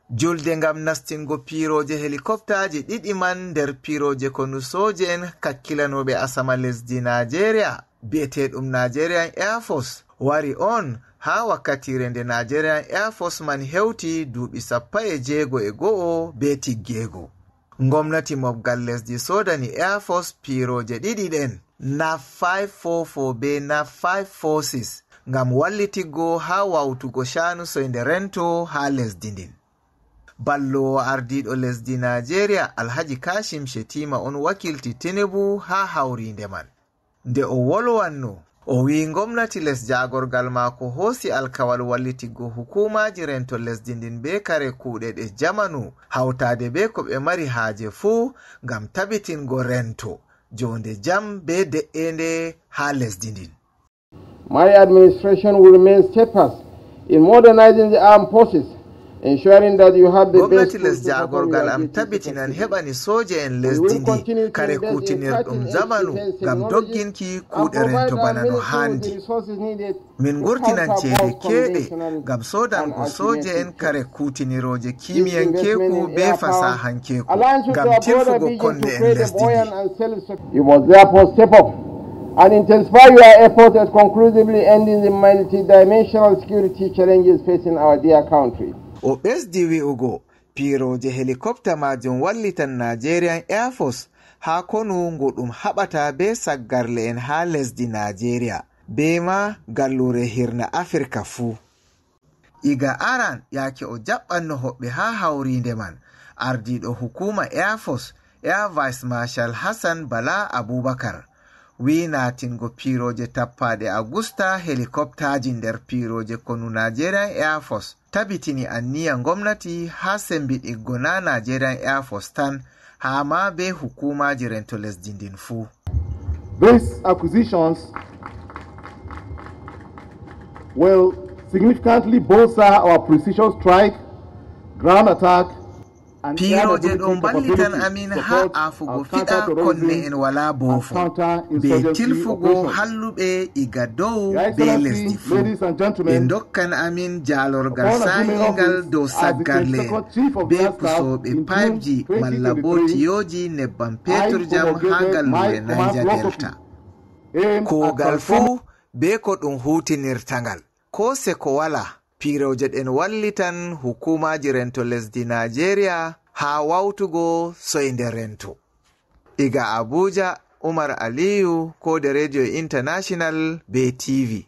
julde ngam nastingo piroje helikoptaji ɗiɗi man nder piroje konu soje en kakkilanoɓe asama lesdi Nigeria bi'eteɗum Nigerian Air Force wari on ha wakkatire nde Nigerian Air Force man hewti duuɓi 16 be tiggego. Gomnati mobgal lesdi sodani Air Force piroje ɗiɗi ɗen NAF 544 be NAF 546 ngam wallitiggo ha wawtugo shanu soinde rento ha lesdi ndin. Ballowo ardiɗo lesdi Nigeria Alhaji Kashim Shettima on wakilti Tinubu ha hawrinde man. Nde o wolwanno o wi gomnati les jagorgal mako hosi alkawal wallitigo hukumaji rento lesdi ndin be kare kuuɗe ɗe jamanu hawtade be ko ɓe mari haaje fuu ngam tabitingo rento jonde jam be de'ende ha lesdi ndin. My administration will remain steadfast in modernizing the armed forces, ensuring that you have the gomnati les jagorgal am tabitinan heɓani soje en lesdi ndi kare kutinirɗum zamanu ngam dogginki kuuɗe rento bana no handi. Min gurtinan ceede keeɗe ngam sodango soje en kare kutiniroje kimiyankeku be fasahankeku ngam tirfugo konde en lesdi ndi. You must therefore step up and intensify your efforts at conclusively ending the multi-dimensional security challenges facing our dear country. O ɓesdi wi'ugo piroje helikopta majum wallitan Nigerian Air Force ha konu ngo ɗum haɓata be saggarle en ha lesdi Nigeria be ma gallure hirna Afrika fuu. Iga aran yake o jaɓɓanno hoɓɓe ha hawrinde man ardiɗo hukuma Air Force Air Vice Marshal Hassan Bala Abubakar wi natingo piroje tappaɗe Augusta helikoptaji nder piroje konu Nigerian Air Force tabitini anniya gomnati ha sembiɗiggo na Nigerian Air Force tan ha ma be hukumaji rento lesdi ndin fuu. These acquisitions will significantly bolster our precision strike, ground attack, piroje ɗo ballitan amin ha afugo fiɗa konne en wala boofo be tilfugo halluɓe iga dow be lesdi fuu. Ɓe dokkan amin jalorgal sahingal dow saggarle be pusoɓe pipeji malla bo tiyoji nebbam peturjam ha gallure Niger Delta. Kogal fuu be ko ɗum hutinirtangal ko seko wala piroje ɗen wallitan hukumaji rento lesdi Nigeria ha wawtugo soinde rento. Iga Abuja, Umar Aliyu ko da Radio International be TV.